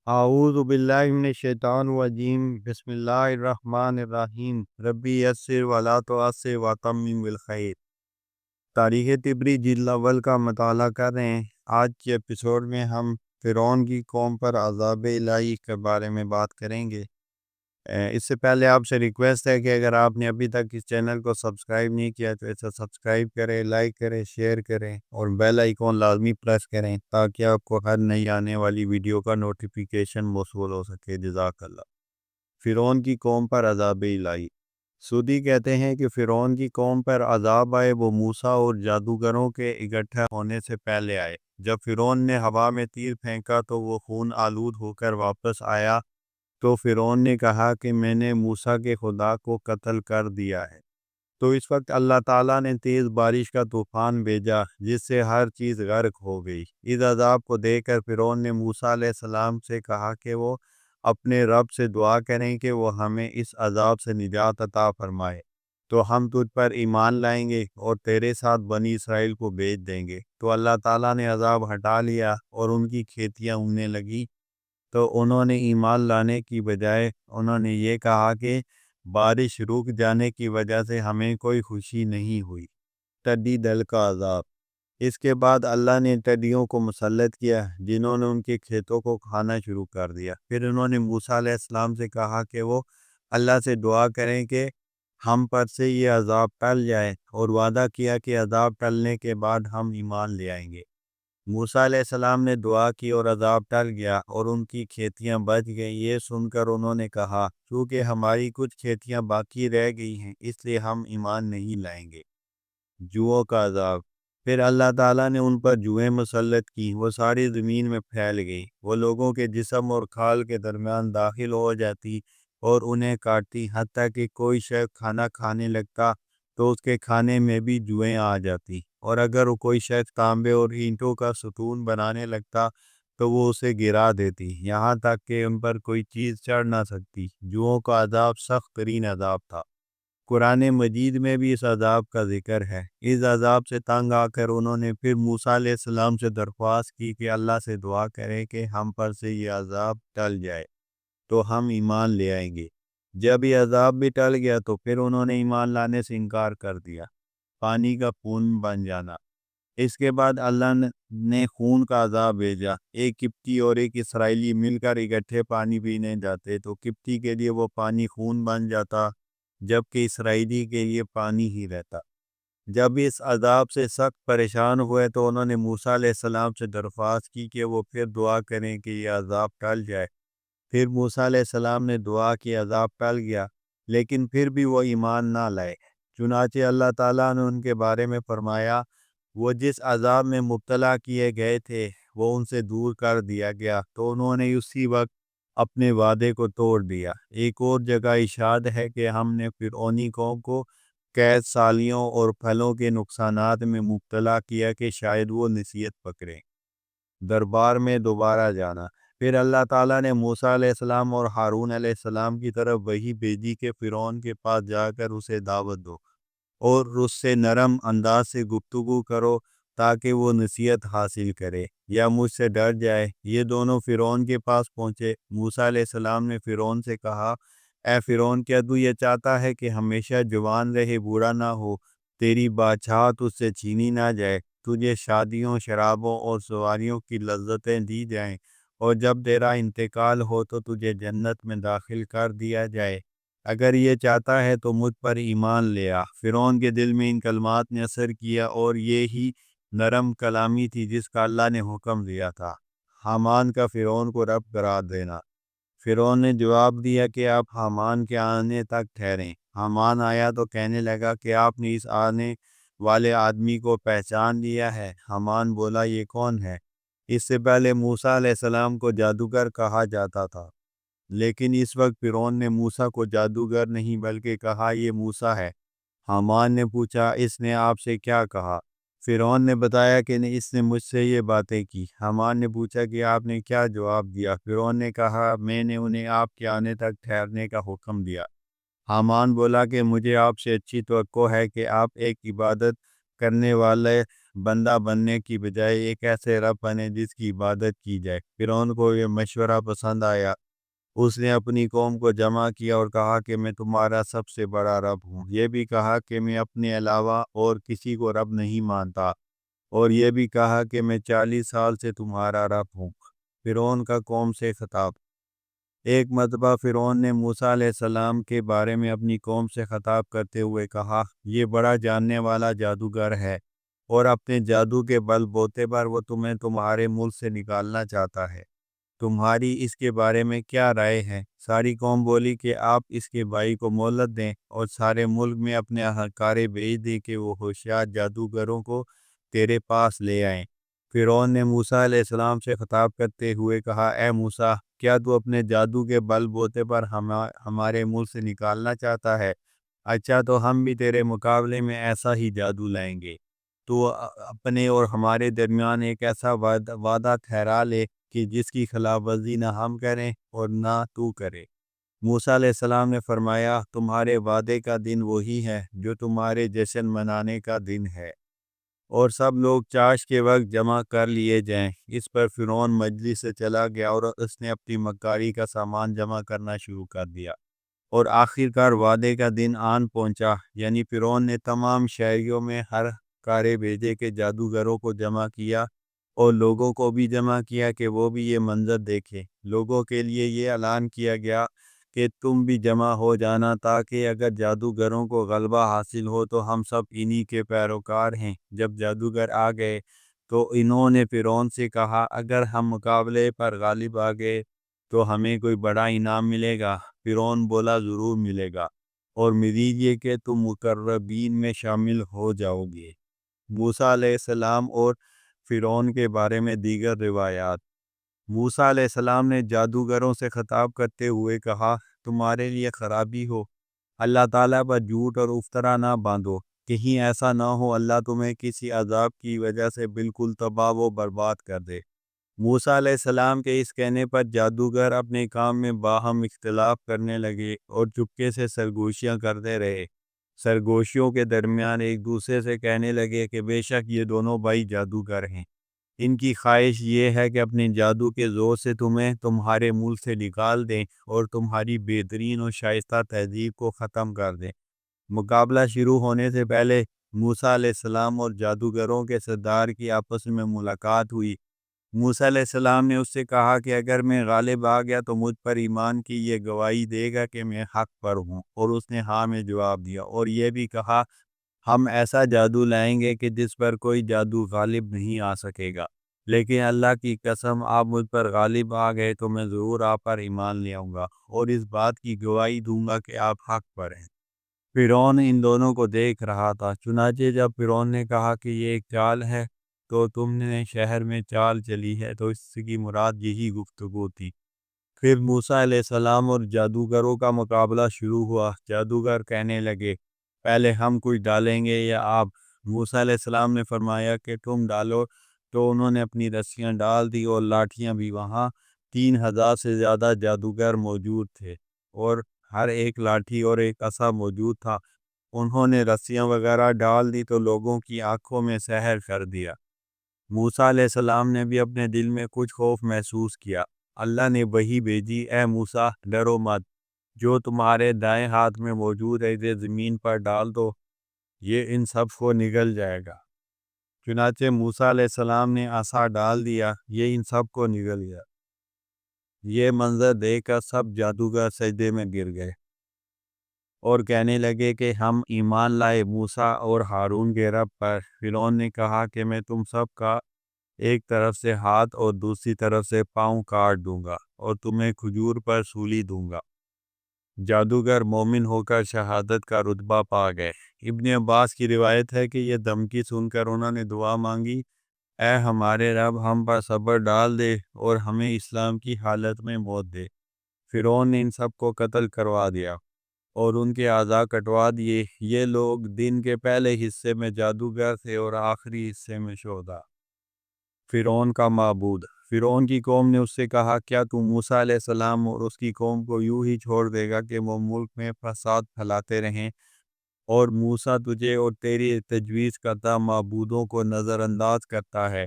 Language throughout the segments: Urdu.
اعوذ باللہ من الشیطان الرجیم بسم اللہ الرحمن الرحیم ربی یسر ولا تعسر وتمم بالخیر۔ تاریخ طبری جلد اول کا مطالعہ کر رہے ہیں۔ آج کے ایپیسوڈ میں ہم فرعون کی قوم پر عذاب الہی کے بارے میں بات کریں گے۔ اس سے پہلے آپ سے ریکویسٹ ہے کہ اگر آپ نے ابھی تک اس چینل کو سبسکرائب نہیں کیا تو اسے سبسکرائب کریں، لائک کریں، شیئر کریں اور بیل آئیکن لازمی پریس کریں تاکہ آپ کو ہر نئی آنے والی ویڈیو کا نوٹیفیکیشن موصول ہو سکے۔ جزاک اللہ۔ فرعون کی قوم پر عذاب الہی۔ سودی کہتے ہیں کہ فرعون کی قوم پر عذاب آئے وہ موسیٰ اور جادوگروں کے اکٹھا ہونے سے پہلے آئے۔ جب فرعون نے ہوا میں تیر پھینکا تو وہ خون آلود ہو کر واپس آیا تو فرعون نے کہا کہ میں نے موسیٰ کے خدا کو قتل کر دیا ہے۔ تو اس وقت اللہ تعالیٰ نے تیز بارش کا طوفان بھیجا جس سے ہر چیز غرق ہو گئی۔ اس عذاب کو دیکھ کر فرعون نے موسیٰ علیہ السلام سے کہا کہ وہ اپنے رب سے دعا کریں کہ وہ ہمیں اس عذاب سے نجات عطا فرمائے تو ہم تجھ پر ایمان لائیں گے اور تیرے ساتھ بنی اسرائیل کو بھیج دیں گے۔ تو اللہ تعالیٰ نے عذاب ہٹا لیا اور ان کی کھیتیاں اگنے لگی، تو انہوں نے ایمان لانے کی بجائے انہوں نے یہ کہا کہ بارش رک جانے کی وجہ سے ہمیں کوئی خوشی نہیں ہوئی۔ ٹڈی دل کا عذاب۔ اس کے بعد اللہ نے ٹڈیوں کو مسلط کیا جنہوں نے ان کے کھیتوں کو کھانا شروع کر دیا۔ پھر انہوں نے موسیٰ علیہ السلام سے کہا کہ وہ اللہ سے دعا کریں کہ ہم پر سے یہ عذاب ٹل جائے، اور وعدہ کیا کہ عذاب ٹلنے کے بعد ہم ایمان لے آئیں گے۔ موسیٰ علیہ السلام نے دعا کی اور عذاب ٹل گیا اور ان کی کھیتیاں بچ گئیں۔ یہ سن کر انہوں نے کہا کیونکہ ہماری کچھ کھیتیاں باقی رہ گئی ہیں اس لیے ہم ایمان نہیں لائیں گے۔ جوؤں کا عذاب۔ پھر اللہ تعالیٰ نے ان پر جوئیں مسلط کی، وہ ساری زمین میں پھیل گئی، وہ لوگوں کے جسم اور کھال کے درمیان داخل ہو جاتی اور انہیں کاٹتی، حتیٰ کہ کوئی شخص کھانا کھانے لگتا تو اس کے کھانے میں بھی جوئیں آ جاتی، اور اگر وہ کوئی شخص تانبے اور اینٹوں کا ستون بنانے لگتا تو وہ اسے گرا دیتی، یہاں تک کہ ان پر کوئی چیز چڑھ نہ سکتی۔ جوؤں کا عذاب سخت ترین عذاب تھا۔ قرآن مجید میں بھی اس عذاب کا ذکر ہے۔ اس عذاب سے تنگ آ کر انہوں نے پھر موسیٰ علیہ السلام سے درخواست کی کہ اللہ سے دعا کریں کہ ہم پر سے یہ عذاب ٹل جائے تو ہم ایمان لے آئیں گے۔ جب یہ عذاب بھی ٹل گیا تو پھر انہوں نے ایمان لانے سے انکار کر دیا۔ پانی کا خون بن جانا۔ اس کے بعد اللہ نے خون کا عذاب بھیجا۔ ایک قبطی اور ایک اسرائیلی مل کر اکٹھے پانی پینے جاتے تو قبطی کے لیے وہ پانی خون بن جاتا جبکہ اسرائیلی کے لیے پانی ہی رہتا۔ جب اس عذاب سے سخت پریشان ہوئے تو انہوں نے موسیٰ علیہ السلام سے درخواست کی کہ وہ پھر دعا کریں کہ یہ عذاب ٹل جائے۔ پھر موسیٰ علیہ السلام نے دعا کی، عذاب ٹل گیا، لیکن پھر بھی وہ ایمان نہ لائے۔ چنانچہ اللہ تعالیٰ نے ان کے بارے میں فرمایا، وہ جس عذاب میں مبتلا کیے گئے تھے وہ ان سے دور کر دیا گیا، تو انہوں نے اسی وقت اپنے وعدے کو توڑ دیا۔ ایک اور جگہ ارشاد ہے کہ ہم نے فرعونی قوم کو قید سالیوں اور پھلوں کے نقصانات میں مبتلا کیا کہ شاید وہ نصیحت پکڑیں۔ دربار میں دوبارہ جانا۔ پھر اللہ تعالیٰ نے موسیٰ علیہ السلام اور ہارون علیہ السلام کی طرف وحی بھیجی کہ فرعون کے پاس جا کر اسے دعوت دو اور اس سے نرم انداز سے گفتگو کرو تاکہ وہ نصیحت حاصل کرے یا مجھ سے ڈر جائے۔ یہ دونوں فرعون کے پاس پہنچے۔ موسیٰ علیہ السلام نے فرعون سے کہا، اے فرعون، کیا تو یہ چاہتا ہے کہ ہمیشہ جوان رہے، بوڑھا نہ ہو، تیری بادشاہت اس سے چھینی نہ جائے، تجھے شادیوں، شرابوں اور سواریوں کی لذتیں دی جائیں، اور جب تیرا انتقال ہو تو تجھے جنت میں داخل کر دیا جائے؟ اگر یہ چاہتا ہے تو مجھ پر ایمان لے آ۔ فرعون کے دل میں ان کلمات نے اثر کیا اور یہی نرم کلامی تھی جس کا اللہ نے حکم دیا تھا۔ حامان کا فرعون کو رب قرار دینا۔ فرعون نے جواب دیا کہ آپ حامان کے آنے تک ٹھہریں۔ حامان آیا تو کہنے لگا کہ آپ نے اس آنے والے آدمی کو پہچان لیا ہے؟ حامان بولا، یہ کون ہے؟ اس سے پہلے موسیٰ علیہ السلام کو جادوگر کہا جاتا تھا، لیکن اس وقت فرعون نے موسیٰ کو جادوگر نہیں بلکہ کہا یہ موسیٰ ہے۔ حامان نے پوچھا، اس نے آپ سے کیا کہا؟ فرعون نے بتایا کہ اس نے مجھ سے یہ باتیں کی۔ حامان نے پوچھا کہ آپ نے کیا جواب دیا؟ فرعون نے کہا، میں نے انہیں آپ کے آنے تک ٹھہرنے کا حکم دیا۔ حامان بولا کہ مجھے آپ سے اچھی توقع ہے کہ آپ ایک عبادت کرنے والے بندہ بننے کی بجائے ایک ایسے رب بنے جس کی عبادت کی جائے۔ فرعون کو یہ مشورہ پسند آیا۔ اس نے اپنی قوم کو جمع کیا اور کہا کہ میں تمہارا سب سے بڑا رب ہوں۔ یہ بھی کہا کہ میں اپنے علاوہ اور کسی کو رب نہیں مانتا، اور یہ بھی کہا کہ میں 40 سال سے تمہارا رب ہوں۔ فرعون کا قوم سے خطاب۔ ایک مرتبہ فرعون نے موسیٰ علیہ السلام کے بارے میں اپنی قوم سے خطاب کرتے ہوئے کہا، یہ بڑا جاننے والا جادوگر ہے، اور اپنے جادو کے بل بوتے پر وہ تمہیں تمہارے ملک سے نکالنا چاہتا ہے۔ تمہاری اس کے بارے میں کیا رائے ہے؟ ساری قوم بولی کہ آپ اس کے بھائی کو مہلت دیں اور سارے ملک میں اپنے اہلکارے بھیج دیں کہ وہ ہوشیار جادوگروں کو تیرے پاس لے آئیں۔ فرعون نے موسیٰ علیہ السلام سے خطاب کرتے ہوئے کہا، اے موسیٰ، کیا تو اپنے جادو کے بل بوتے پر ہمارے ملک سے نکالنا چاہتا ہے؟ اچھا، تو ہم بھی تیرے مقابلے میں ایسا ہی جادو لائیں گے۔ تو اپنے اور ہمارے درمیان ایک ایسا وعدہ ٹھہرا لے کہ جس کی خلاف ورزی نہ ہم کریں اور نہ تو کرے۔ موسیٰ علیہ السلام نے فرمایا، تمہارے وعدے کا دن وہی ہے جو تمہارے جشن منانے کا دن ہے، اور سب لوگ چاش کے وقت جمع کر لیے جائیں۔ اس پر فرعون مجلس سے چلا گیا اور اس نے اپنی مکاری کا سامان جمع کرنا شروع کر دیا، اور آخرکار وعدے کا دن آن پہنچا، یعنی فرعون نے تمام شہریوں میں ہر کارے بھیجے کے جادوگروں کو جمع کیا اور لوگوں کو بھی جمع کیا کہ وہ بھی یہ منظر دیکھیں۔ لوگوں کے لیے یہ اعلان کیا گیا کہ تم بھی جمع ہو جانا، تاکہ اگر جادوگروں کو غلبہ حاصل ہو تو ہم سب انہی کے پیروکار ہیں۔ جب جادوگر آ گئے تو انہوں نے فرعون سے کہا، اگر ہم مقابلے پر غالب آ گئے تو ہمیں کوئی بڑا انعام ملے گا؟ فرعون بولا، ضرور ملے گا، اور مزید یہ کہ تم مقربین میں شامل ہو جاؤ گے۔ موسیٰ علیہ السلام اور فرعون کے بارے میں دیگر روایات۔ موسیٰ علیہ السلام نے جادوگروں سے خطاب کرتے ہوئے کہا، تمہارے لیے خرابی ہو، اللہ تعالیٰ پر جھوٹ اور افطرا نہ باندھو، کہیں ایسا نہ ہو اللہ تمہیں کسی عذاب کی وجہ سے بالکل تباہ و برباد کر دے۔ موسیٰ علیہ السلام کے اس کہنے پر جادوگر اپنے کام میں باہم اختلاف کرنے لگے اور چپکے سے سرگوشیاں کرتے رہے۔ سرگوشیوں کے درمیان ایک دوسرے سے کہنے لگے کہ بے شک یہ دونوں بھائی جادوگر ہیں۔ ان کی خواہش یہ ہے کہ اپنے جادو کے زور سے تمہیں تمہارے ملک سے نکال دیں اور تمہاری بہترین اور شائستہ تہذیب کو ختم کر دیں۔ مقابلہ شروع ہونے سے پہلے موسیٰ علیہ السلام اور جادوگروں کے سردار کی آپس میں ملاقات ہوئی۔ موسیٰ علیہ السلام نے اس سے کہا کہ اگر میں غالب آ گیا تو مجھ پر ایمان کی یہ گواہی دے گا کہ میں حق پر ہوں، اور اس نے ہاں میں جواب دیا، اور یہ بھی کہا، ہم ایسا جادو لائیں گے کہ جس پر کوئی جادو غالب نہیں آ سکے گا، لیکن اللہ کی قسم آپ مجھ پر غالب آ گئے تو میں ضرور آپ پر ایمان لے آؤں گا، اور اس بات کی گواہی دوں گا کہ آپ حق پر ہیں۔ فرعون ان دونوں کو دیکھ رہا تھا۔ چنانچہ جب فرعون نے کہا کہ یہ ایک چال ہے تو تم نے شہر میں چال چلی ہے، تو اس کی مراد یہی گفتگو تھی۔ پھر موسیٰ علیہ السلام اور جادوگروں کا مقابلہ شروع ہوا۔ جادوگر کہنے لگے، پہلے ہم کچھ ڈالیں گے یا آپ؟ موسیٰ علیہ السلام نے فرمایا کہ تم ڈالو، تو انہوں نے اپنی رسیاں ڈال دی اور لاٹھیاں بھی۔ وہاں 3000 سے زیادہ جادوگر موجود تھے، اور ہر ایک لاٹھی اور ایک عصا موجود تھا۔ انہوں نے رسیاں وغیرہ ڈال دی تو لوگوں کی آنکھوں میں سحر کر دیا۔ موسیٰ علیہ السلام نے بھی اپنے دل میں کچھ خوف محسوس کیا۔ اللہ نے وحی بھیجی، اے موسیٰ، ڈرو مت، جو تمہارے دائیں ہاتھ میں موجود ہے اسے زمین پر ڈال دو، یہ ان سب کو نگل جائے گا۔ چنانچہ موسیٰ علیہ السلام نے عصا ڈال دیا، یہ ان سب کو نگل گیا۔ یہ منظر دیکھ کر سب جادوگر سجدے میں گر گئے اور کہنے لگے کہ ہم ایمان لائے موسیٰ اور ہارون کے رب پر۔ فرعون نے کہا کہ میں تم سب کا ایک طرف سے ہاتھ اور دوسری طرف سے پاؤں کاٹ دوں گا اور تمہیں کھجور پر سولی دوں گا۔ جادوگر مومن ہو کر شہادت کا رتبہ پا گئے۔ ابن عباس کی روایت ہے کہ یہ دھمکی سن کر انہوں نے دعا مانگی، اے ہمارے رب، ہم پر صبر ڈال دے اور ہمیں اسلام کی حالت میں موت دے۔ فرعون نے ان سب کو قتل کروا دیا اور ان کے اعضاء کٹوا دیے۔ یہ لوگ دن کے پہلے حصے میں جادوگر تھے اور آخری حصے میں شہداء۔ فرعون کا معبود۔ فرعون کی قوم نے اس سے کہا، کیا تو موسیٰ علیہ السلام اور اس کی قوم کو یوں ہی چھوڑ دے گا کہ وہ ملک میں فساد پھیلاتے رہیں؟ اور موسیٰ تجھے اور تیری تجویز کردہ معبودوں کو نظر انداز کرتا ہے۔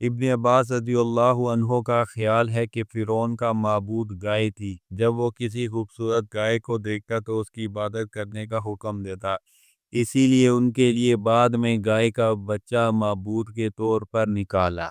ابن عباس رضی اللہ عنہ کا خیال ہے کہ فرعون کا معبود گائے تھی۔ جب وہ کسی خوبصورت گائے کو دیکھتا تو اس کی عبادت کرنے کا حکم دیتا، اسی لیے ان کے لیے بعد میں گائے کا بچہ معبود کے طور پر نکالا۔